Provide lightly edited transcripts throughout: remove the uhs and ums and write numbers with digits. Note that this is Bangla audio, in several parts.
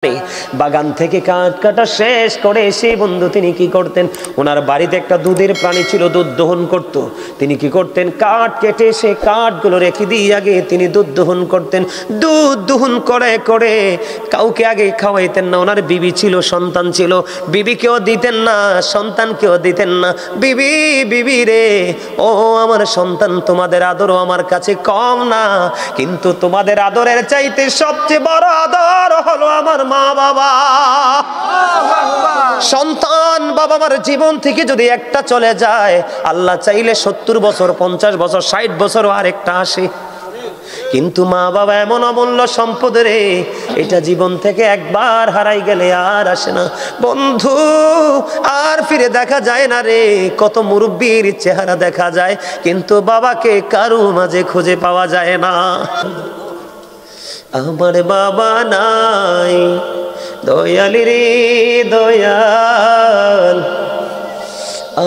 বাগান থেকে কাঠ কাটা শেষ করে সেই বন্ধু তিনি কি করতেন, ওনার বাড়িতে একটা দুধের প্রাণী ছিল, দুধ দহন করত। তিনি কি করতেন, কাঠ কেটে সে কাঠগুলো রেখে দিয়ে আগে তিনি দুধ দহন করতেন। দুধ দহন করে করে কাউকে আগে খাওয়াইতেন না। ওনার বিবি ছিল, সন্তান ছিল, বিবিকেও দিতেন না, সন্তানকেও দিতেন না। বিবি বিবি রে, ও আমার সন্তান, তোমাদের আদরও আমার কাছে কম না, কিন্তু তোমাদের আদরের চাইতে সবচেয়ে বড় আদর হলো আমার মা বাবা। সন্তান বাবা মার জীবন থেকে যদি একটা চলে যায়, আল্লাহ চাইলে 70 বছর, 50 বছর, 60 বছরও আরেকটা আসে। কিন্তু মা বাবা এমন অমূল্য সম্পদ রে, এটা জীবন থেকে একবার হারাই গেলে আর আসে না বন্ধু, আর ফিরে দেখা যায় না রে। কত মুরব্বির চেহারা দেখা যায়, কিন্তু বাবাকে কারো মাঝে খুঁজে পাওয়া যায় না। আমার বাবা নাই, দয়াল রে দয়াল,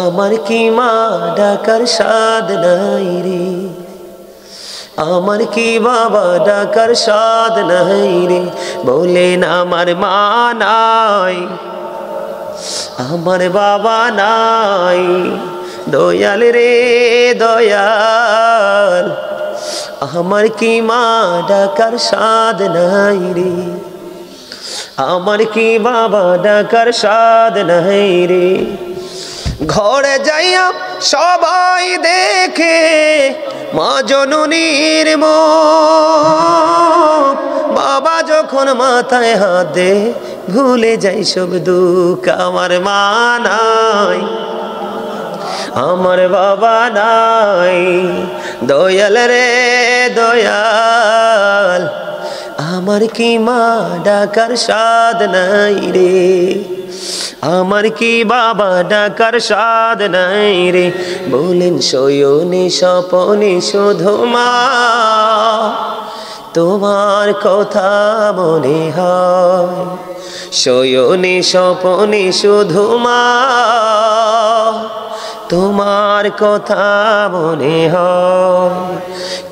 আমার কি মা ডাকার সাদ নাই রে, আমার কি বাবা ডাকার সাদ নাই রে, বলেন আমার মা নাই, আমার বাবা নাই, দয়াল রে দয়াল, আমার কি মা ডাকার সাদ নাই রে, আমার কি বাবা ডাকার সাদ নাই রে। ঘরে যাইয়া সবাই দেখে মা জননীর মুখ, বাবা যখন মাথায় হাত দে ভুলে যাই সব দুঃখ। আমার মা নাই, আমার বাবা নাই, দয়াল রে দয়াল, আমার কি মা ডাকার সাদ নাই রে, আমার কি বাবা ডাকার সাদ নাই রে। বলেন শয়নে স্বপনে শুধু মা তোমার কথা মনে হয়, শয়নে স্বপনে শুধু মা তোমার কথা মনে হয়।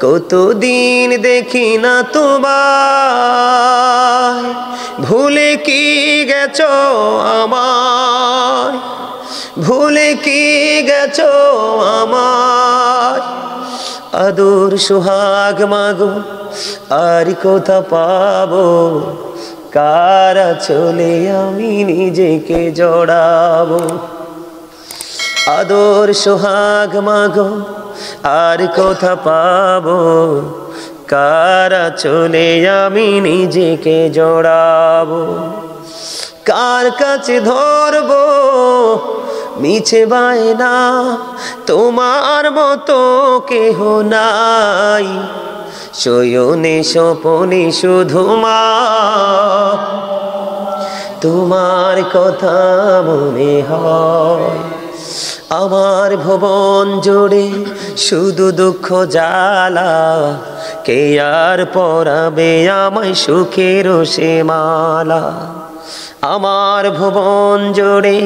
কতদিন দেখি না তোমায়, ভুলে কি গেছো আমায়, ভুলে কি গেছো আমায়। আদর সোহাগ মাগো আর কোথা পাবো, কারা চলে আমি নিজেকে জড়াবো। আদর সোহাগ মাগো আর কোথা পাবো, কারা চলে আমি নিজেকে জড়াবো। কার কাছে ধরবো মিছে বায়না, তোমার মতো কেহ নাই, শয়নে স্বপনে শুধু মা তোমার কথা মনে হয়। আমার ভুবন জুড়ে শুধু দুঃখ জ্বালা, কে আর পরাবে আমায় সুখের সে মালা। আমার ভুবন জুড়ে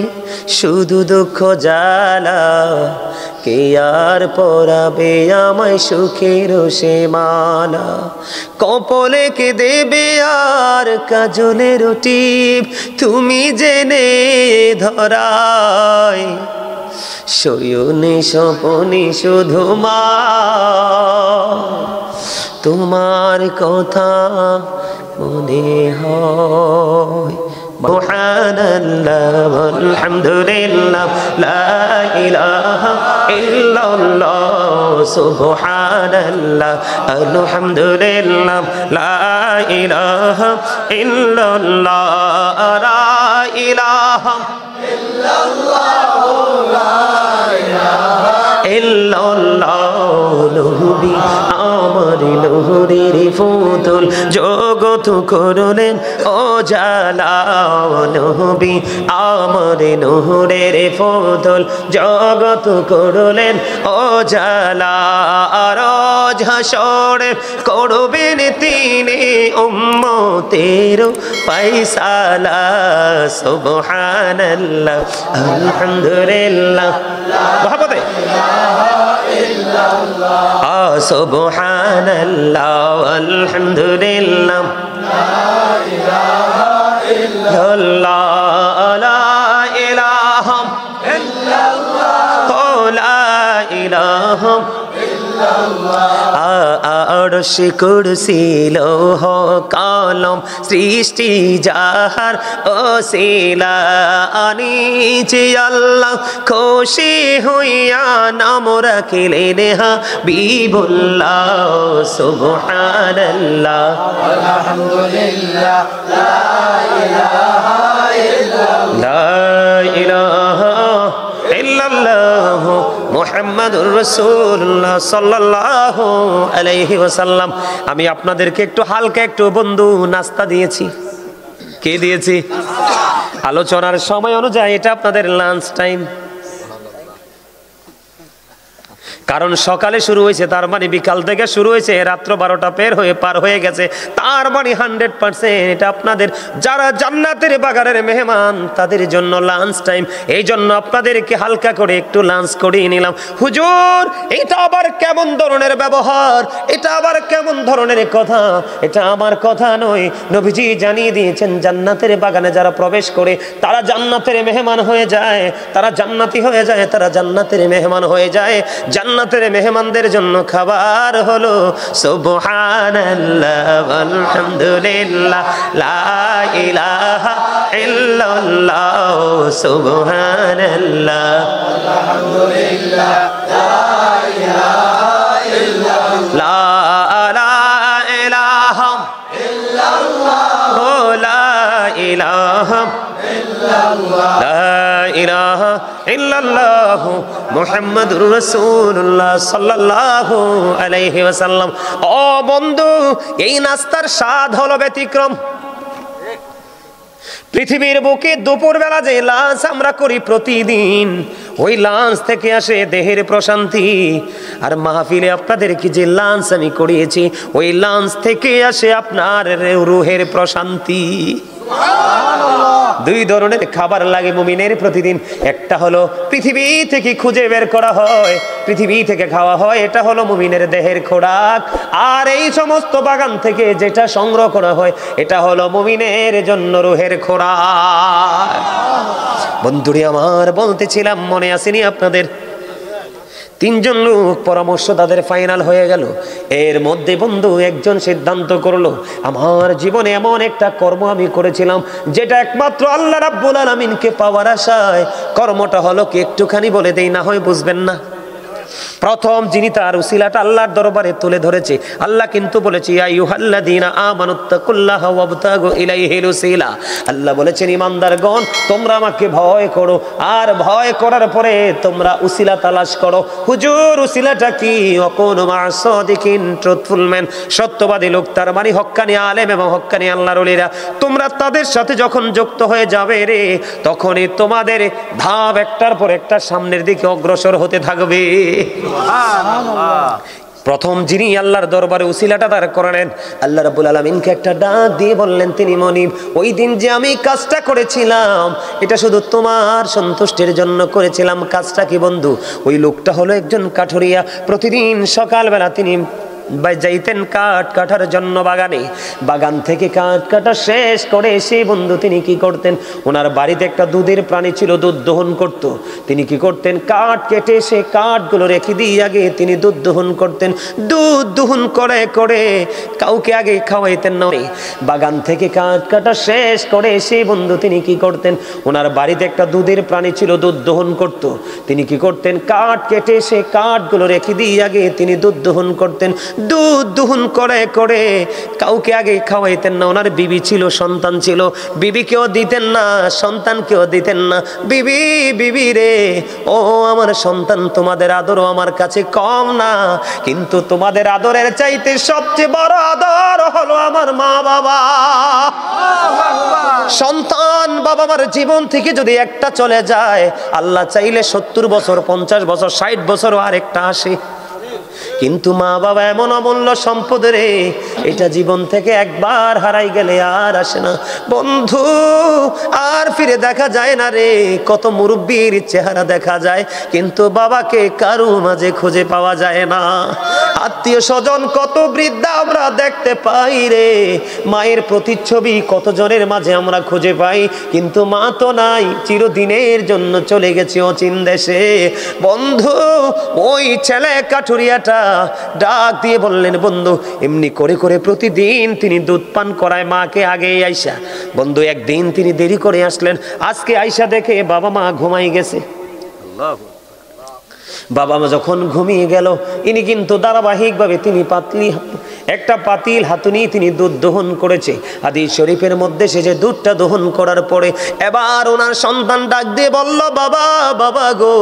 শুধু দুঃখ জ্বালা, কে আর পরাবে আমায় সুখের সে মালা। কপলে কে দেবে আর কাজলের টিপ, তুমি জেনে ধরায়, শয়নে স্বপনে শুধু মা তোমার কথা মনে হয়। সুবহানাল্লাহ আলহামদুলিল্লাহ লা ইলাহা ইল্লাল্লাহ, সুবহানাল্লাহ আলহামদুলিল্লাহ লা ইলাহা ইল্লাল্লাহ, লা ইলাহা ইল্লাল্লাহ, লা ইলাহা ইল্লাল্লাহ। নবী আমার নূরের ফুতুল, জগৎ করলেন ও জালা, নবী আমার নূরের ফুতুল, জগৎ করলেন ও জালা। রোজ হাসরে করবেন তিনি উম্মতের ফায়সালা, সুবহানাল্লাহ আলহামদুলিল্লাহ মহব্বতে সুবহানাল্লাহ আলহামদুলিল্লাহ লা ইলাহা ইল্লাল্লাহ লা ইলাহা ইল্লাল্লাহ লা ইলাহা আরশ কুরসি লৌহ কলম সৃষ্টি যাহার ওসিলা আনিছি আল্লাহ খুশি হইয়া নাম রাখিলেন হাবিবুল্লাহ সুবহানাল্লাহ আলহামদুলিল্লাহ লা ইলাহা ইল্লাল্লাহ লা ইলাহা ইল্লাল্লাহ মুহাম্মাদুর রাসূলুল্লাহ সাল্লাল্লাহু আলাইহি ওয়াসাল্লাম। আমি আপনাদেরকে একটু হালকা একটু বন্ধু নাস্তা দিয়েছি। কে দিয়েছি? আলোচনার সময় অনুযায়ী এটা আপনাদের লাঞ্চ টাইম। কারণ সকালে শুরু হয়েছে, তার মানে বিকাল থেকে শুরু হয়েছে, রাত্র 12টা পার হয়ে গেছে, তার মানে 100% এটা আপনাদের যারা জান্নাতের বাগানের মেহমান তাদের জন্য লাঞ্চ টাইম। এই জন্য আপনাদেরকে হালকা করে একটু লাঞ্চ করিয়ে নিলাম। হুজুর, এটা আবার কেমন ধরনের ব্যবহার, এটা আবার কেমন ধরনের কথা? এটা আমার কথা নয়, নবীজি জানিয়ে দিয়েছেন জান্নাতের বাগানে যারা প্রবেশ করে তারা জান্নাতের মেহমান হয়ে যায়, তারা জান্নাতি হয়ে যায়, তারা জান্নাতের মেহমান হয়ে যায়। জান্নাতের মেহমানদের জন্য খাবার হলো সুবহানাল্লাহ আলহামদুলিল্লাহ লা ইলাহা ইল্লাল্লাহ সুবহানাল্লাহ আলহামদুলিল্লাহ লা ইলাহা ইল্লাল্লাহ লা ইলাহা ইল্লাল্লাহ লা ইলাহা ইল্লাল্লাহ লা ইলাহা ইল্লাল্লাহ মুহাম্মাদুর রাসূলুল্লাহ সাল্লাল্লাহু আলাইহি ওয়াসাল্লাম। ও বন্ধু, এই নাস্তার স্বাদ হলো ব্যতিক্রম। পৃথিবীর বুকে দুপুরবেলা যে লাঞ্চ আমরা করি প্রতিদিন, ওই লাঞ্চ থেকে আসে দেহের প্রশান্তি। আর মাহফিলে আপনাদেরকে যে লাঞ্চ আমি করিয়েছি, ওই লাঞ্চ থেকে আসে আপনার রুহের প্রশান্তি। দুই ধরনের খাবার লাগে মুমিনের প্রতিদিন। একটা হলো পৃথিবী থেকে খুঁজে বের করা হয়, পৃথিবী থেকে খাওয়া হয়, এটা হলো মুমিনের দেহের খোরাক। আর এই সমস্ত বাগান থেকে যেটা সংগ্রহ করা হয়, এটা হলো মুমিনের জন্য রুহের খোরাক। বন্ধুরে আমার, বলতেছিলাম মনে আসেনি আপনাদের? 3 জন লোক পরামর্শ তাদের ফাইনাল হয়ে গেল। এর মধ্যে বন্ধু একজন সিদ্ধান্ত করলো, আমার জীবনে এমন একটা কর্ম আমি করেছিলাম যেটা একমাত্র আল্লাহ রাব্বুল আলামিনকে পাওয়ার আশায়। কর্মটা হলো কি একটুখানি বলে দেই, না হয় বুঝবেন না। প্রথম যিনি তার উসিলাটা আল্লাহর দরবারে তুলে ধরেছে, আল্লাহ কিন্তু বলেছে ইয়া আইয়ুহাল্লাযীনা আমানুত্তাকুল্লাহা ওয়াবতাগু ইলাইহিল উসিলা। আল্লাহ বলেছেন ইমানদারগণ, তোমরা আমাকে ভয় করো, আর ভয় করার পরে তোমরা উসিলা তালাশ করো। হুজুর, উসিলাটা কি? ওয়াকুনু মা'আস সাদিকিন, ট্রুথফুল ম্যান, সত্যবাদী লোক, তার মানে হক্কানি আলেম এবং হক্কানি আল্লাহর ওলিরা। তোমরা তাদের সাথে যখন যুক্ত হয়ে যাবে রে, তখনই তোমাদের ধাপ একটার পর একটা সামনের দিকে অগ্রসর হতে থাকবে। প্রথম যিনি আল্লাহর দরবারে উসিলাটা দাঁড় করালেন, আল্লাহ রাব্বুল আলামিনকে একটা ডাক দিয়ে বললেন, তিনি মনিব, ওই দিন যে আমি কাজটা করেছিলাম এটা শুধু তোমার সন্তুষ্টির জন্য করেছিলাম। কাজটা কি বন্ধু? ওই লোকটা হলো একজন কাঠুরিয়া। প্রতিদিন সকালবেলা তিনি যাইতেন কাঠ কাটার জন্য বাগানে। বাগান থেকে কাঠ কাটা শেষ করে এসে বন্ধু তিনি কি করতেন, ওনার বাড়িতে একটা দুধের প্রাণী ছিল, দুধ দহন করত। তিনি কি করতেন, কাঠ কেটে এসে কাঠগুলো রেখে দিয়ে আগে তিনি দুধ দহন করতেন। দুধ দহন করে করে কাউকে আগে খাওয়াইতেন না। বাগান থেকে কাঠ কাটা শেষ করে এসে বন্ধু তিনি কি করতেন, ওনার বাড়িতে একটা দুধের প্রাণী ছিল, দুধ দহন করত। তিনি কি করতেন, কাঠ কেটে এসে কাঠগুলো রেখে দিয়ে আগে তিনি দুধ দহন করতেন। দুধ দহন করে করে কাউকে আগে খাওয়াইতেন না। ওনার বিবি ছিল, সন্তান ছিল, বিবিকেও দিতেন না, সন্তানকেও দিতেন না। বিবি, বিবি রে, ও আমার সন্তান, তোমাদের আদরও আমার কাছে কম না, কিন্তু তোমাদের আদরের চাইতে সবচেয়ে বড় আদর হলো আমার মা বাবা। সন্তান বাবা মার জীবন থেকে যদি একটা চলে যায়, আল্লাহ চাইলে 70 বছর, 50 বছর, 60 বছরও আরেকটা আসে। কিন্তু মা বাবা এমন অমূল্য সম্পদ রে, এটা জীবন থেকে একবার হারাই গেলে আর আসে না বন্ধু, আর ফিরে দেখা যায় না রে। কত মুরব্বীর চেহারা দেখা যায়, কিন্তু বাবাকে কারো মাঝে খুঁজে পাওয়া যায় না। আত্মীয় স্বজন কত বৃদ্ধা আমরা দেখতে পাই রে, মায়ের প্রতিচ্ছবি কতজনের মাঝে আমরা খুঁজে পাই, কিন্তু মা তো নাই, চিরদিনের জন্য চলে গেছে অচিন দেশে। বন্ধু ওই ছেলে কাঠুরিয়াটা ডাক দিয়ে বললেন, বন্ধু এমনি করে করে প্রতিদিন তিনি দুধ পান করায় মাকে আগে আইসা। বন্ধু একদিন তিনি দেরি করে আসলেন, আজকে আইসা দেখে বাবা মা ঘুমাই গেছে। বাবা মা যখন ঘুমিয়ে গেল, ইনি কিন্তু ধারাবাহিকভাবে তিনি একটা পাতিল হাতুনি তিনি দুধ দহন করেছে। হাদিস শরীফের মধ্যে সে যে দুধটা দহন করার পরে এবার ওনার সন্তান ডাক দিয়ে বলল, বাবা বাবা গো,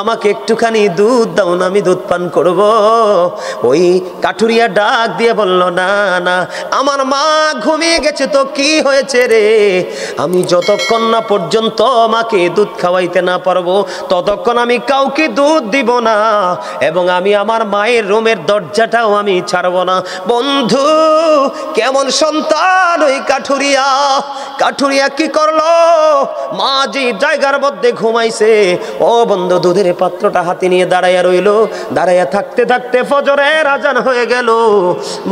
আমাকে একটুখানি দুধ দাও না, আমি দুধ পান করব। ওই কাঠুরিয়া ডাক দিয়ে বলল, না না, আমার মা ঘুমিয়ে গেছে তো কি হয়েছে রে, আমি যতক্ষণ না পর্যন্ত আমাকে দুধ খাওয়াইতে না পারবো ততক্ষণ আমি কাউকে দুধ দিব না, এবং আমি আমার মায়ের রুমের দরজাটাও আমি ছাড়বো না। বন্ধু কেমন সন্তান ওই কাঠুরিয়া! কাঠুরিয়া কি করলো, মা যে জায়গার মধ্যে ঘুমাইছে, ও বন্ধু দুধের পাত্রটা হাতে নিয়ে দাঁড়াইয়া রইল। দাঁড়াইয়া থাকতে থাকতে ফজরের আজান হয়ে গেল।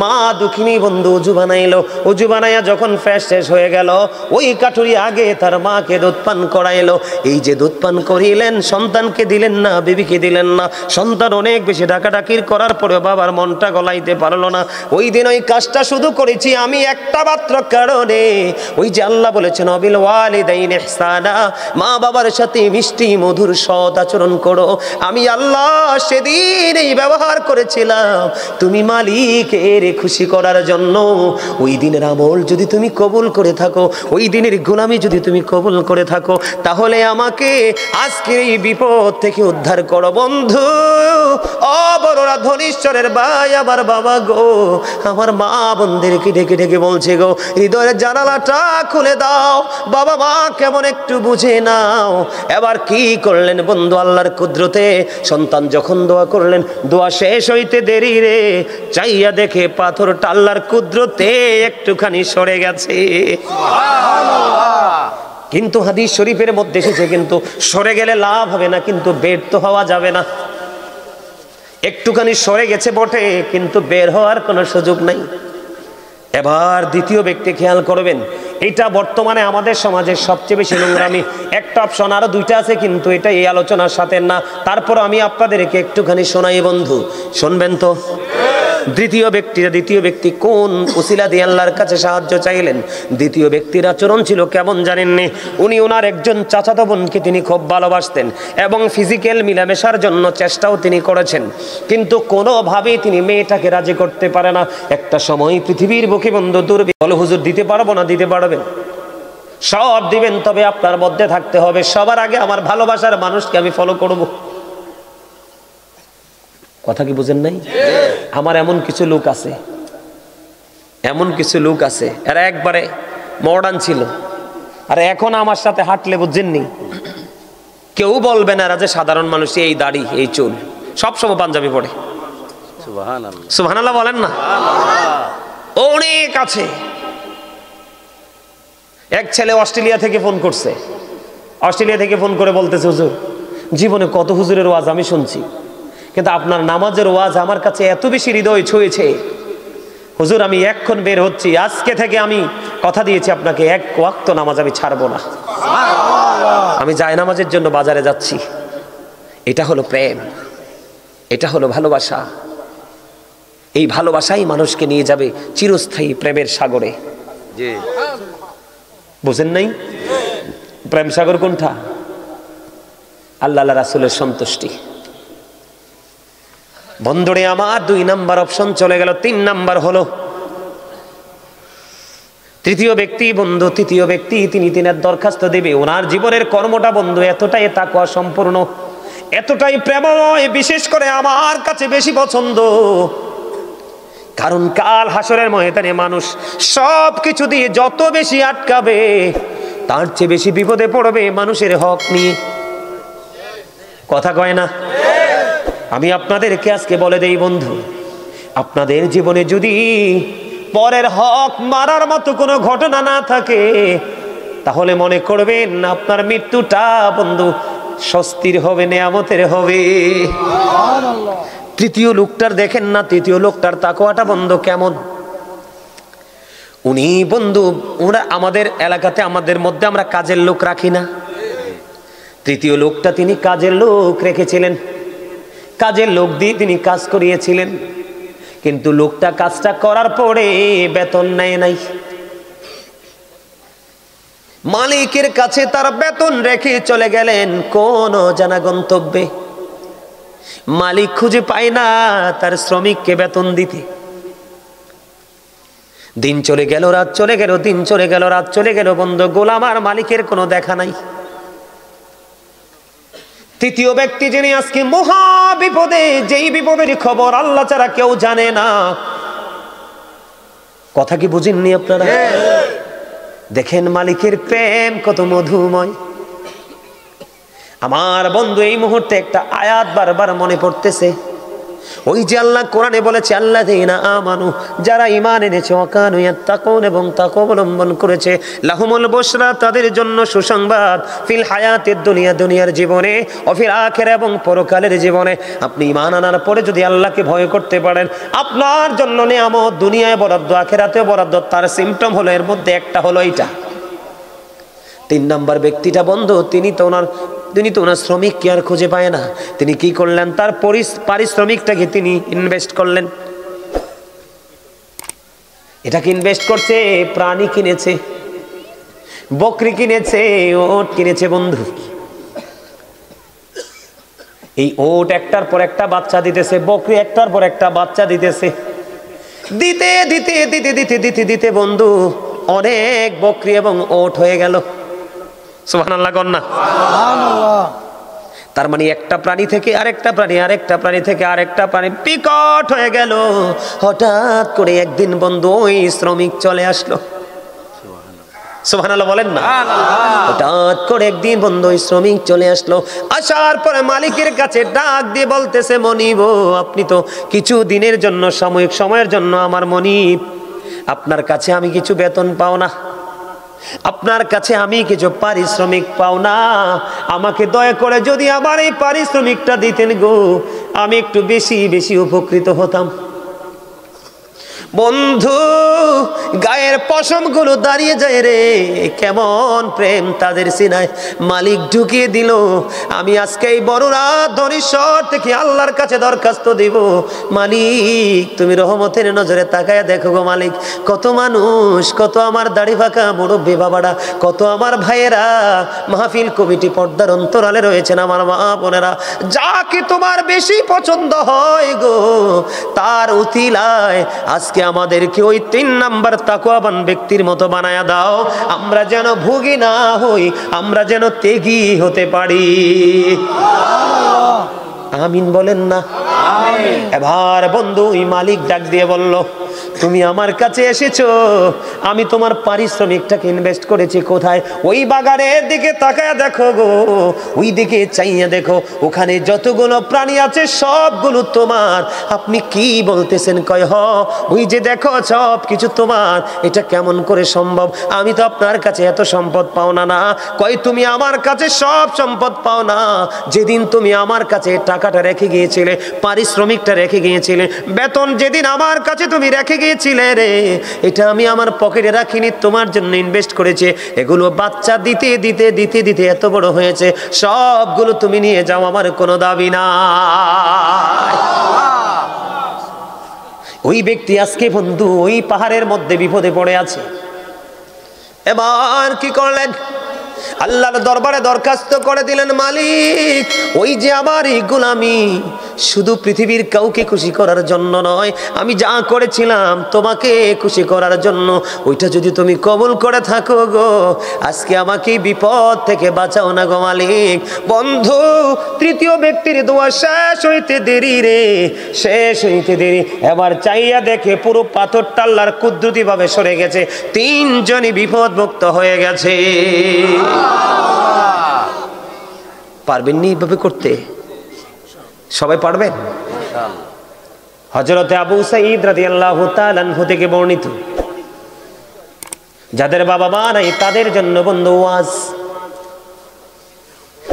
মা দুঃখিনী বন্ধু উজু বানাইলো, উজু বানাইয়া যখন ফ্রেশ শেষ হয়ে গেল, ওই কাঠুরিয়া আগে তার মাকে দুধ পান করাইলো। এই যে দুধ পান করিলেন, সন্তানকে দিলেন না, বিবিকে দিলেন না। সন্তান অনেক বেশি ডাকাডাকির করার পরে বাবার মনটা গলাইতে পারলো না। ওই দিন ওই কাজটা শুধু করেছি আমি একটা মাত্র কারণে, ওই যে আল্লাহ বলেছেন অবিল ওয়ালিদাইনি ইহসানা, মা বাবার সাথে মিষ্টি মধুর সৎ আচরণ করো। আমি আল্লাহ সেদিন এই ব্যবহার করেছিলাম তুমি মালিকের খুশি করার জন্য। ওই দিনের আমল যদি তুমি কবুল করে থাকো, ওই দিনের গোলামি যদি তুমি কবুল করে থাকো, তাহলে আমাকে আজকের এই বিপদ থেকে উদ্ধার করো। বন্ধু ও বড়রা, ধনীশ্বরের ভাই, আমার বাবা গো, আমার মা বোনদেরকে ডেকে ডেকে বলছে গো, হৃদয়ের জানালাটা খুলে দাও, বাবা মা কেমন একটু বুঝে নাও। এবার কি করলেন বন্ধু, আল্লাহর কুদরতে সন্তান যখন দোয়া করলেন, দোয়া শেষ হইতে দেরি রে, চাইয়া দেখে পাথরটা আল্লাহর কুদরতে একটুখানি সরে গেছে। কিন্তু হাদিস শরীফের মধ্যে এসেছে, কিন্তু সরে গেলে লাভ হবে না, কিন্তু বের তো হওয়া যাবে না। একটুখানি সরে গেছে বটে, কিন্তু বের হওয়ার কোনো সুযোগ নাই। এবার দ্বিতীয় ব্যক্তি খেয়াল করবেন, এটা বর্তমানে আমাদের সমাজের সবচেয়ে বেশি নোংরামি। একটা অপশন, আরো দুইটা আছে, কিন্তু এটা এই আলোচনার সাথে না। তারপর আমি আপনাদেরকে একটুখানি শোনাই বন্ধু, শুনবেন তো। দ্বিতীয় ব্যক্তি কোন উসিলা দিয়ে আল্লাহর কাছে সাহায্য চাইলেন? দ্বিতীয় ব্যক্তির আচরণ ছিল কেমন জানেননি? উনি ওনার একজন চাচাতো বোনকে তিনি খুব ভালোবাসতেন এবং ফিজিক্যাল মিলামেশার জন্য চেষ্টাও তিনি করেছেন, কিন্তু কোনোভাবেই তিনি মেয়েটাকে রাজি করতে পারে না। একটা সময় পৃথিবীর বুকে বন্ধু দুর্বি বলে, হুজুর দিতে পারবো না। দিতে পারবেন, সব দিবেন, তবে আপনার মধ্যে থাকতে হবে সবার আগে আমার ভালোবাসার মানুষকে আমি ফলো করব। কথা কি বুঝেন নাই? আমার এমন কিছু লোক আছে এরা একবারে মডার্ন ছিল, আর এখন আমার সাথে হাঁটলে বুঝছেননি, কেউ বলবে না এরা যে সাধারণ মানুষ, এই দাড়ি এই চুল, সবসময় পাঞ্জাবি পরে। সুবহানাল্লাহ বলেন না? অনেক আছে। এক ছেলে অস্ট্রেলিয়া থেকে ফোন করছে, অস্ট্রেলিয়া থেকে ফোন করে বলতেছে, হুজুর জীবনে কত হুজুরের ওয়াজ আমি শুনছি, কিন্তু আপনার নামাজের ওয়াজ আমার কাছে এত বেশি হৃদয় ছুঁয়েছে। হুজুর আমি এক্ষণ বের হচ্ছি, আজকে থেকে আমি কথা দিয়েছি আপনাকে, এক ওয়াক্ত নামাজ আমি ছাড়বো না, আমি জায়নামাজের জন্য বাজারে যাচ্ছি। এটা হলো প্রেম, এটা হলো ভালোবাসা। এই ভালোবাসাই মানুষকে নিয়ে যাবে চিরস্থায়ী প্রেমের সাগরে। বুঝেন নাই? প্রেম সাগর কোনটা? আল্লাহ রাসূলের সন্তুষ্টি। বন্ধুরে আমার 2 নাম্বার অপশন চলে গেল। 3 নাম্বার হলো তৃতীয় ব্যক্তি। বন্ধু তৃতীয় ব্যক্তি তিনি তিনের দরখাস্ত দেবে। ওনার জীবনের কর্মটা বন্ধু এতটাই তাকওয়া সম্পূর্ণ, এতটাই প্রেমময়, বিশেষ করে আমার কাছে বেশি পছন্দ। কারণ কাল হাসরের ময়দানে মানুষ সব কিছু দিয়ে যত বেশি আটকাবে, তার চেয়ে বেশি বিপদে পড়বে মানুষের হক নিয়ে। কথা কয় না? আমি আপনাদেরকে আজকে বলে দেই বন্ধু, আপনাদের জীবনে যদি পরের হক মারার মতো কোনো ঘটনা না থাকে, তাহলে মনে করবেন আপনার মৃত্যুটা বন্ধু স্বস্তির হবে, নেয়ামতের হবে। তৃতীয় লোকটার দেখেন না, তৃতীয় লোকটার তাকওয়াটা বন্ধু কেমন। উনি বন্ধু, ওরা আমাদের এলাকাতে আমাদের মধ্যে আমরা কাজের লোক রাখি না, তৃতীয় লোকটা তিনি কাজের লোক রেখেছিলেন, কাজের লোক দিয়ে তিনি কাজ করিয়েছিলেন, কিন্তু লোকটা কাজটা করার পরে বেতন নেয় নাই। মালিকের কাছে তার বেতন রেখে চলে গেলেন কোন অজানা গন্তব্যে। মালিক খুঁজে পায় না তার শ্রমিককে বেতন দিতে। দিন চলে গেল, রাত চলে গেল, দিন চলে গেল, রাত চলে গেল বন্ধু, গোলাম আর মালিকের কোনো দেখা নাই। তৃতীয় ব্যক্তি যিনি আজকে মহা বিপদে, যেই বিপদের খবর আল্লাহ ছাড়া কেউ জানে না। কথা কি বুঝেননি আপনারা? দেখেন মালিকের প্রেম কত মধুময়। আমার বন্ধু এই মুহূর্তে একটা আয়াত বারবার মনে পড়তেছে। ওই যে আল্লাহ কোরআনে বলেছে, আল্লাযীনা আমানু, যারা ঈমান এনেছে, ওয়া কানু ইয়াত্তাকুন, এবং তাকওয়া অবলম্বন করেছে, লাহুমুল বুশরা, তাদের জন্য সুসংবাদ, ফিল হায়াতিদ দুনিয়া, দুনিয়ার জীবনে, ও ফিল আখিরা, এবং পরকালের জীবনে। আপনি ঈমান আনার পরে যদি আল্লাহকে ভয় করতে পারেন, আপনার জন্য নিয়ামত দুনিয়ায় বরাদ্দ, আখিরাতেও বরাদ্দ। তার সিম্পটম হলো, এর মধ্যে একটা হলো এইটা। 3 নাম্বার ব্যক্তিটা বন্ধু, তিনি তো ওনার শ্রমিককে আর খুঁজে পায় না। তিনি কি করলেন? তার পারিশ্রমিকটাকে তিনি ইনভেস্ট করলেন। এটাকে ইনভেস্ট করছে, প্রাণী কিনেছে, বকরি কিনেছে, ওট কিনেছে বন্ধু। এই ওট একটার পর একটা বাচ্চা দিতেছে, বকরি একটার পর একটা বাচ্চা দিতেছে। দিতে দিতে দিতে দিতে দিতে দিতে বন্ধু অনেক বকরি এবং ওট হয়ে গেল। সুবহানাল্লাহ কন্যা। তার মানে একটা প্রাণী থেকে আরেকটা প্রাণী, আরেকটা প্রাণী থেকে আরেকটা প্রাণী বিকট হয়ে গেল। হঠাৎ করে একদিন বন্ধু ওই শ্রমিক চলে আসলো। সুবহানাল্লাহ বলেন না। হঠাৎ করে একদিন বন্ধু ওই শ্রমিক চলে আসলো। আসার পরে মালিকের কাছে ডাক দিয়ে বলতেছে, মনিব, আপনি তো কিছু দিনের জন্য, সাময়িক সময়ের জন্য আমার মনিব, আপনার কাছে আমি কিছু বেতন পাও না, আপনার কাছে আমি কিছু পারিশ্রমিক পাও না, আমাকে দয়া করে যদি আমার এই পারিশ্রমিকটা দিতেন গো, আমি একটু বেশি বেশি উপকৃত হতাম। বন্ধু গায়ের পশম গুলো দাঁড়িয়ে যায় রে, কেমন প্রেম তাদের সিনায়। মালিক ঢুকিয়ে দিল, আমি আজকে এই বড় রাত ধনীশ্বর থেকে আল্লাহর কাছে দরখাস্ত দিব, মালিক তুমি রহমতের নজরে তাকায় দেখো গো মালিক, কত মানুষ, কত আমার দাড়ি ফাঁকা মুরব্বী বাবারা, কত আমার ভাইয়েরা, মাহফিল কমিটি পর্দার অন্তরালে রয়েছেন আমার মা বোনেরা, যাকে তোমার বেশি পছন্দ হয় গো, তার উতিলায় আজকে আমাদেরকে ওই 3 নাম্বার তাকওয়াবান ব্যক্তির মতো বানায়া দাও, আমরা যেন ভোগী না হই, আমরা যেন ত্যাগী হতে পারি। আমিন বলেন না। এবার বন্ধু ওই মালিক ডাক দিয়ে বলল, তুমি আমার কাছে এসেছো, আমি তোমার পারিশ্রমিকটাকে ইনভেস্ট করেছি কোথায়? ওই বাগানের দিকে তাকায়া দেখো গো, ওই দিকে চাইয়া দেখো, ওখানে যতগুলো প্রাণী আছে সবগুলো তোমার। আপনি কি বলতেছেন? কয় হ, ওই যে দেখো সব কিছু তোমার। এটা কেমন করে সম্ভব? আমি তো আপনার কাছে এত সম্পদ পাও না। না, কয় তুমি আমার কাছে সব সম্পদ পাও না, যেদিন তুমি আমার কাছে টাকাটা রেখে গিয়েছিলে, পারিশ্রমিকটা রেখে গিয়েছিলে, বেতন যেদিন আমার কাছে তুমি রেখে গিয়েছিলে রে, এটা আমি আমার পকেটে রাখিনি, তোমার জন্য ইনভেস্ট করেছে। এগুলো বাচ্চা দিতে দিতে দিতে দিতে এত বড় হয়েছে, সবগুলো তুমি নিয়ে যাও, আমার কোনো দাবি না। ওই ব্যক্তি আজকে বন্ধু ওই পাহাড়ের মধ্যে বিপদে পড়ে আছে। এবার কি করলেন? আল্লাহর দরবারে দরখাস্ত করে দিলেন, মালিক ওই যে আমার এই গোলামি শুধু পৃথিবীর কাউকে খুশি করার জন্য নয়, আমি যা করেছিলাম তোমাকে খুশি করার জন্য, ওইটা যদি তুমি কবুল করে থাকো গো, আজকে আমাকে বিপদ থেকে বাঁচাও না গো মালিক। বন্ধু তৃতীয় ব্যক্তির দোয়া শেষ হইতে দেরি রে, শেষ হইতে দেরি। এবার চাইয়া দেখে পুরো পাথরটা আল্লাহর কুদরতি ভাবে সরে গেছে, 3 জনই বিপদমুক্ত হয়ে গেছে। পারবেন নি এইভাবে করতে? সবাই পারবেন? হযরতে আবু সাঈদ রাদিয়াল্লাহু তাআলা আনহু থেকে বর্ণিত, যাদের বাবা মা নাই তাদের জন্য বন্ধু ওয়াজ।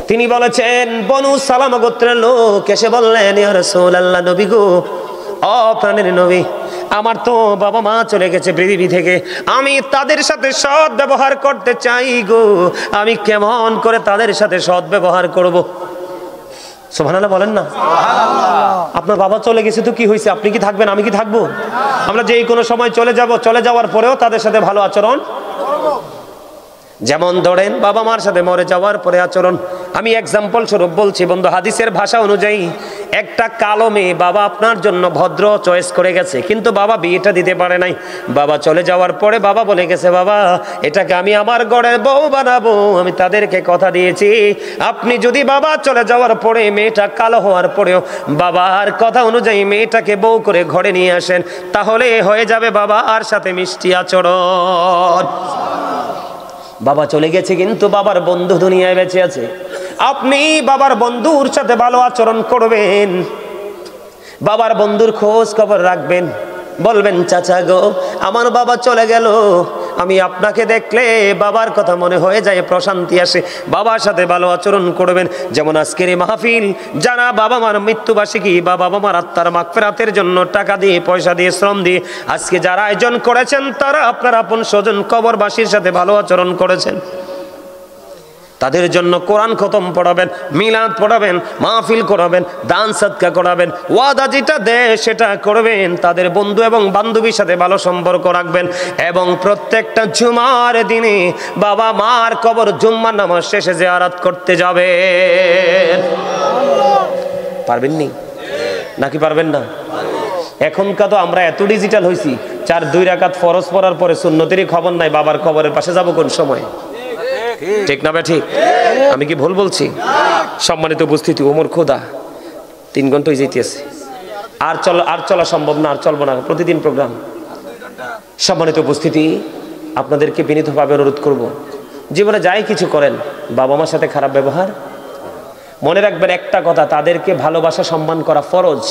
তিনি বলেছেন, বনু সালামা গোত্রের লোক এসে বললেন, ইয়া রাসূলুল্লাহ, নবী গো, ও প্রাণের নবী, আমার তো বাবা মা চলে গেছে পৃথিবী থেকে, আমি তাদের সাথে সৎ ব্যবহার করতে চাই গো, আমি কেমন করে তাদের সাথে সৎ ব্যবহার করব? সুবহানাল্লাহ বলেন না। আপনার বাবা চলে গেছে তো কি হয়েছে, আপনি কি থাকবেন, আমি কি থাকবো? আমরা যেই কোনো সময় চলে যাব, চলে যাওয়ার পরেও তাদের সাথে ভালো আচরণ। যেমন ধরেন বাবা মার সাথে মরে যাওয়ার পরে আচরণ। আমি এক্সাম্পল স্বরূপ বলছি বন্ধু, হাদিসের ভাষা অনুযায়ী একটা কালো মেয়ে বাবা আপনার জন্য ভদ্র চয়েস করে গেছে, কিন্তু বাবা বিয়েটা দিতে পারে নাই। বাবা চলে যাওয়ার পরে বাবা বলে গেছে, বাবা এটাকে আমি আমার ঘরের বউ বানাবো, আমি তাদেরকে কথা দিয়েছি, আপনি যদি বাবা চলে যাওয়ার পরে মেয়েটা কালো হওয়ার পরেও বাবার কথা অনুযায়ী মেয়েটাকে বউ করে ঘরে নিয়ে আসেন, তাহলে হয়ে যাবে বাবার সাথে মিষ্টি আচরণ। বাবা চলে গেছে কিন্তু বাবার বন্ধু দুনিয়ায় বেঁচে আছে, আপনি বাবার বন্ধুর সাথে ভালো আচরণ করবেন, বাবার বন্ধুর খোঁজ খবর রাখবেন, বলবেন, চাচা গো, আমার বাবা চলে গেল, আমি আপনাকে দেখলে বাবার কথা মনে হয়ে যায়, প্রশান্তি আসে, বাবার সাথে ভালো আচরণ করবেন। যেমন আজকের এই মাহফিল, যারা বাবা মার মৃত্যুবার্ষিকী বা বাবা মার আত্মার মাগফিরাতের জন্য টাকা দিয়ে, পয়সা দিয়ে, শ্রম দিয়ে আজকে যারা আয়োজন করেছেন, তারা আপনার আপন স্বজন কবরবাসীর সাথে ভালো আচরণ করেছেন। তাদের জন্য কোরআন খতম পড়াবেন, মিলাদ পড়াবেন, মাহফিল করাবেন, দান সদকা করাবেন, ওয়াদা যেটা দেয় সেটা করবেন, তাদের বন্ধু এবং বান্ধবীর সাথে ভালো সম্পর্ক রাখবেন, এবং প্রত্যেকটা জুমার দিনে বাবা মার কবর জুম্মার নামাজ শেষে জিয়ারত করতে যাবেন। পারবেন নি নাকি পারবেন না? এখনকার তো আমরা এত ডিজিটাল হয়েছি, 4-2 রাকাত ফরজ পড়ার পরে সুন্নতেরই খবর নাই, বাবার কবরের পাশে যাব কোন সময়? ঠিক না ভাই? ঠিক? আমি কি ভুল বলছি? সম্মানিত উপস্থিতি, ওমর খোদা 3 ঘন্টায় যেতেছে, আর চলা সম্ভব না, আর চলবো না, প্রতিদিন প্রোগ্রাম। সম্মানিত উপস্থিতি, আপনাদেরকে বিনীতভাবে অনুরোধ করব, জীবনে যাই কিছু করেন বাবা মার সাথে খারাপ ব্যবহার, মনে রাখবেন একটা কথা, তাদেরকে ভালোবাসা সম্মান করা ফরজ,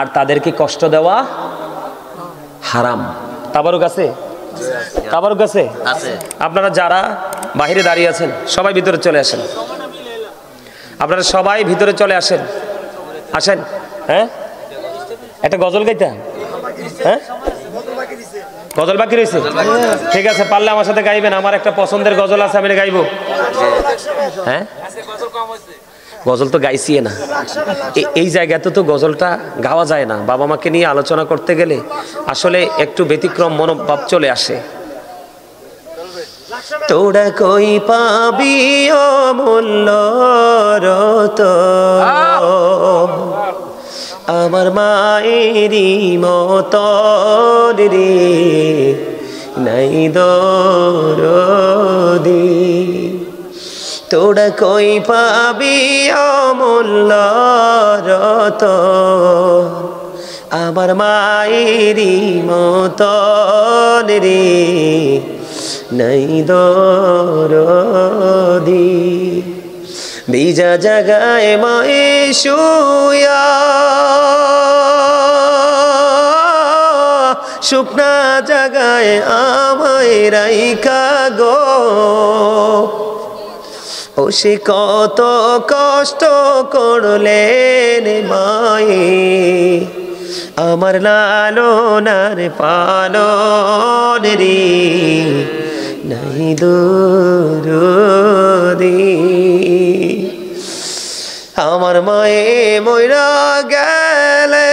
আর তাদেরকে কষ্ট দেওয়া হারাম। তাবারুক আছে? তাবারুক আছে? আপনারা যারা বাইরে দাঁড়িয়ে আছেন সবাই ভিতরে চলে আসেন, আপনারা সবাই ভিতরে চলে আসেন, আসেন। হ্যাঁ, একটা গজল গাইতে? হ্যাঁ, গজল বাকি রয়েছে? ঠিক আছে, পারলে আমার সাথে গাইবেন, আমার একটা পছন্দের গজল আছে, আমি গাইবো। হ্যাঁ, গজল তো গাইছি না, এই জায়গাতে তো গজলটা গাওয়া যায় না, বাবা মাকে নিয়ে আলোচনা করতে গেলে আসলে একটু ব্যতিক্রম মনোভাব চলে আসে। তোরা কই পাবি অমূল্য রতন, আমার মায়েরই মতন রে, নাই দরদি। তোরা কই পাবি অমূল্য রতন, আমার মায়েরই মতন রে, নাই দরদি। ভিজা জাগায় মায়ে শুয়া, শুকনা জাগায় আমায় রাইখা গো, ও সে কত কষ্ট করলেন মায়ে, আমার লালনার পালন রে, নাই দরদি। আমার মায়ে মইরা গেলে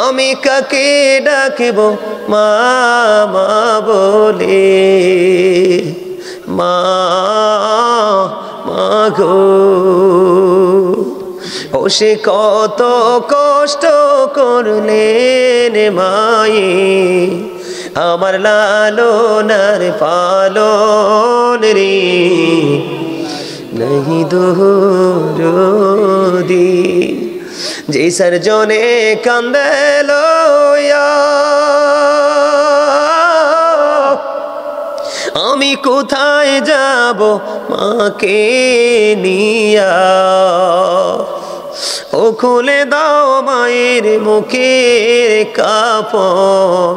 আমি কাকে ডাকিব মা মা বলে, মা মা গো, ও সে কত কষ্ট করলেন মায়ে, আমার লালনার পালন রে, নাই দরদি। যে সরজনে কান্দে লইয়া আমি কোথায় যাব মাকে নিয়া, ও খুলে দাও মায়ের মুখের কাফন,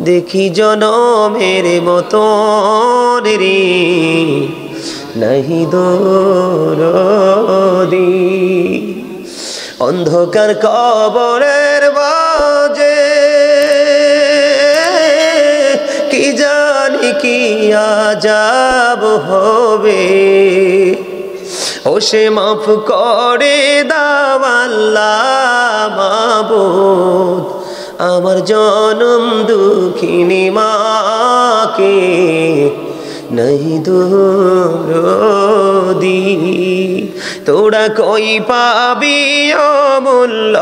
দেখি জনমের মতন রে নাহি দরদি। অন্ধকার কবরের বাজে কি জানি কি আযাব হবে, ও সে মাফ করে দাও আল্লাহ মাবুদ আমার জনম দুঃখিনী মাকে নাহি দরদি। তোরা কই পাবি অমূল্য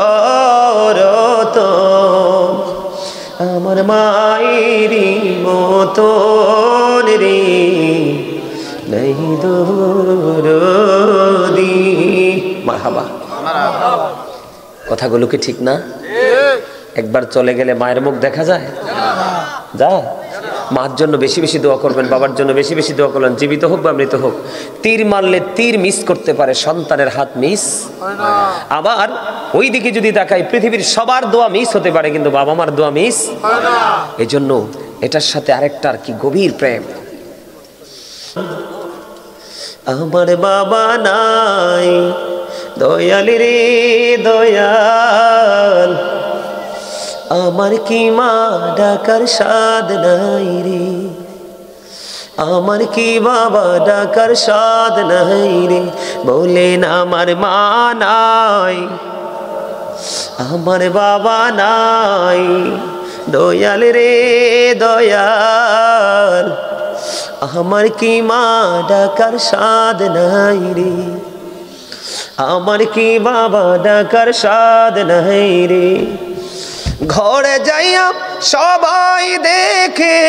রতন আমার মায়েরই মতন রে নাহি দরদি। মারহাবা। কথাগুলো কি ঠিক না? একবার চলে গেলে মায়ের মুখ দেখা যায়? যায়। মার জন্য বেশি বেশি দোয়া করবেন, বাবার জন্য বেশি বেশি দোয়া করবেন, জীবিত হোক বা মৃত হোক। তীর মারলে তীর মিস করতে পারে, সন্তানের হাত মিস। আবার ওই দিকে যদি তাকাই পৃথিবীর সবার দোয়া মিস হতে পারে, কিন্তু বাবা মার দোয়া মিস। এই জন্য এটার সাথে আরেকটার কি গভীর প্রেম। আমার বাবা নাই দয়াল রে দয়াল, আমার কি মা ডাকার স্বাদ নাই রে, আমার কি বাবা ডাকার স্বাদ নাই রে, বলেন আমার মা নাই আমার বাবা নাই দয়াল রে দয়াল, আমার কি মা ডাকার স্বাদ নাই রে, আমার কি বাবা ডাকার স্বাদ নাই রে। ঘরে যাইয়া সবাই দেখে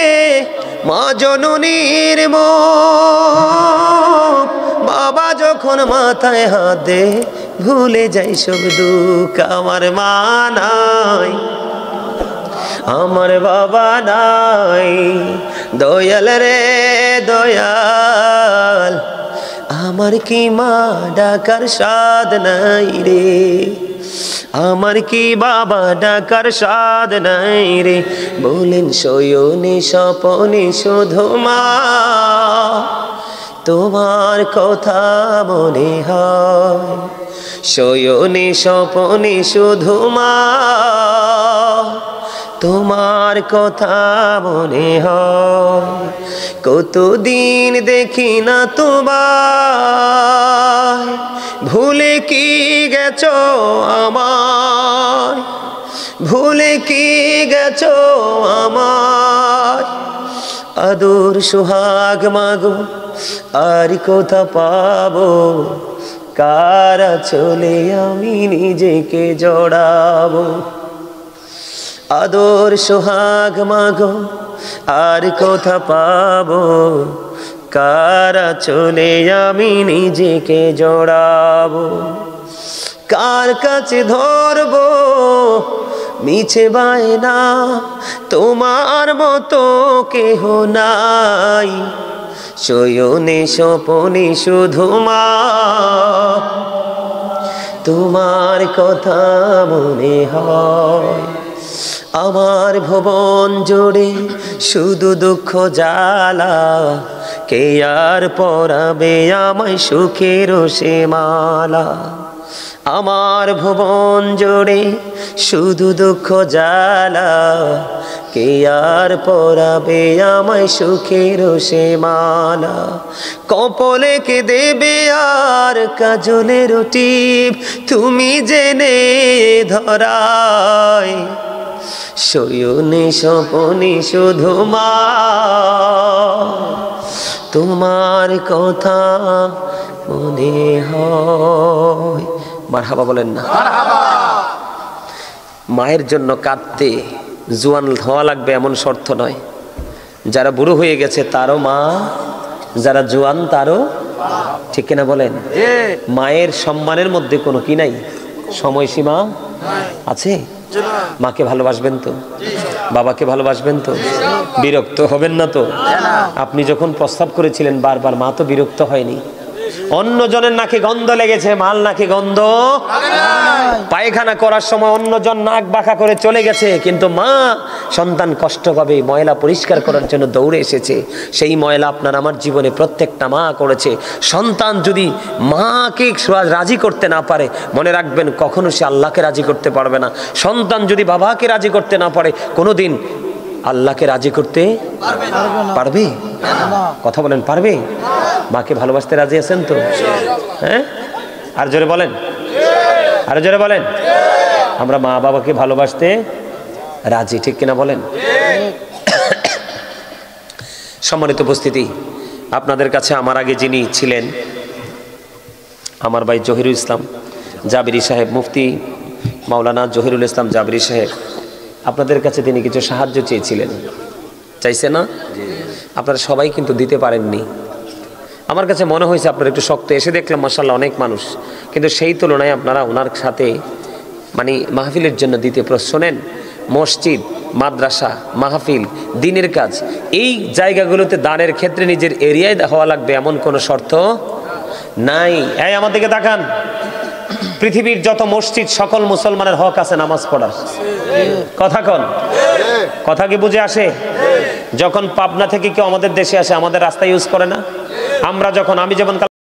মা জননীর মুখ, বাবা যখন মাথায় হাত দে ভুলে যাই সব দুঃখ। আমার মা নাই আমার বাবা নাই দয়াল রে দয়াল, আমার কি মা ডাকার স্বাদ নাই রে, আমার কি বাবা ডাকার স্বাদ নাই রে। বলেন শয়নে স্বপনে শুধু মা তোমার কথা মনে হয়, শয়নে স্বপনে শুধু মা তোমার কথা মনে হয়। কতদিন দেখি না তোমার, ভুলে কি গেছো আমার, ভুলে কি গেছো আমার। আদর সোহাগ মাগো আর কোথা পাবো, কারা চলে আমি নিজেকে জড়াবো। আদর সোহাগ মাগো আর কোথা পাবো, কারা চলে আমি নিজেকে জড়াবো। কার কাছে ধরবো মিছে বায়না, তোমার মতো কেহ নাই, শয়নে স্বপনে শুধু মা তোমার কথা মনে হয়। আমার ভুবন জুড়ে শুধু দুঃখ জ্বালা, কে আর পরাবে আমায় সুখের সে মালা। আমার ভুবন জুড়ে শুধু দুঃখ জ্বালা, কে আর পরাবে আমায় সুখের সে মালা। কপলে কে দেবে আর কাজলের টিপ, তুমি জেনে ধরায়, শয়নে স্বপনে শুধু মা তোমার কথা মনে হয়। মারহাবা বলেন না? মায়ের জন্য কাঁদতে জোয়ান হওয়া লাগবে এমন শর্ত নয়। যারা বুড়ো হয়ে গেছে তারও মা, যারা জোয়ান তারও, ঠিক কিনা বলেন? মায়ের সম্মানের মধ্যে কোনো কি নাই, সময়সীমা আছে? মাকে ভালোবাসবেন তো? বাবাকে ভালোবাসবেন তো? বিরক্ত হবেন না তো? আপনি যখন প্রস্তাব করেছিলেন বারবার, মা তো বিরক্ত হয়নি? অন্যজনের নাকে গন্ধ লেগেছে, মাল নাকে গন্ধ, পায়খানা করার সময় অন্যজন নাক বাঁকা করে চলে গেছে, কিন্তু মা সন্তান কষ্ট পাবে ময়লা পরিষ্কার করার জন্য দৌড়ে এসেছে। সেই ময়লা আপনার আমার জীবনে প্রত্যেকটা মা করেছে। সন্তান যদি মাকে রাজি করতে না পারে, মনে রাখবেন কখনো সে আল্লাহকে রাজি করতে পারবে না। সন্তান যদি বাবাকে রাজি করতে না পারে, কোনোদিন আল্লাহকে রাজি করতে পারবে? কথা বলেন, পারবে? মাকে ভালোবাসতে রাজি আছেন তো? হ্যাঁ, আর জোরে বলেন, আর জোরে বলেন। আমরা মা বাবাকে ভালোবাসতে রাজি, ঠিক কিনা বলেন? সম্মানিত উপস্থিতি, আপনাদের কাছে আমার আগে যিনি ছিলেন আমার ভাই জহিরুল ইসলাম জাবিরি সাহেব, মুফতি মাওলানা জহিরুল ইসলাম জাবিরি সাহেব, আপনাদের কাছে তিনি কিছু সাহায্য চেয়েছিলেন। চাইছে না? আপনারা সবাই কিন্তু দিতে পারেননি। আমার কাছে মনে হয়েছে আপনারা একটু শক্ত। এসে দেখলাম মাশাআল্লাহ অনেক মানুষ, কিন্তু সেই তুলনায় আপনারা ওনার সাথে মানে মাহফিলের জন্য দিতে শোনেন, মসজিদ, মাদ্রাসা, মাহফিল, দিনের কাজ, এই জায়গাগুলোতে দানের ক্ষেত্রে নিজের এরিয়ায় হওয়া লাগবে এমন কোনো শর্ত নাই। এই আমার দিকে তাকান, পৃথিবীর যত মসজিদ সকল মুসলমানের হক আছে নামাজ পড়ার। কথা কন, কথা কি বুঝে আসে? যখন পাবনা থেকে কেউ আমাদের দেশে আসে, আমাদের রাস্তা ইউজ করে না? আমরা যখন, আমি যেমন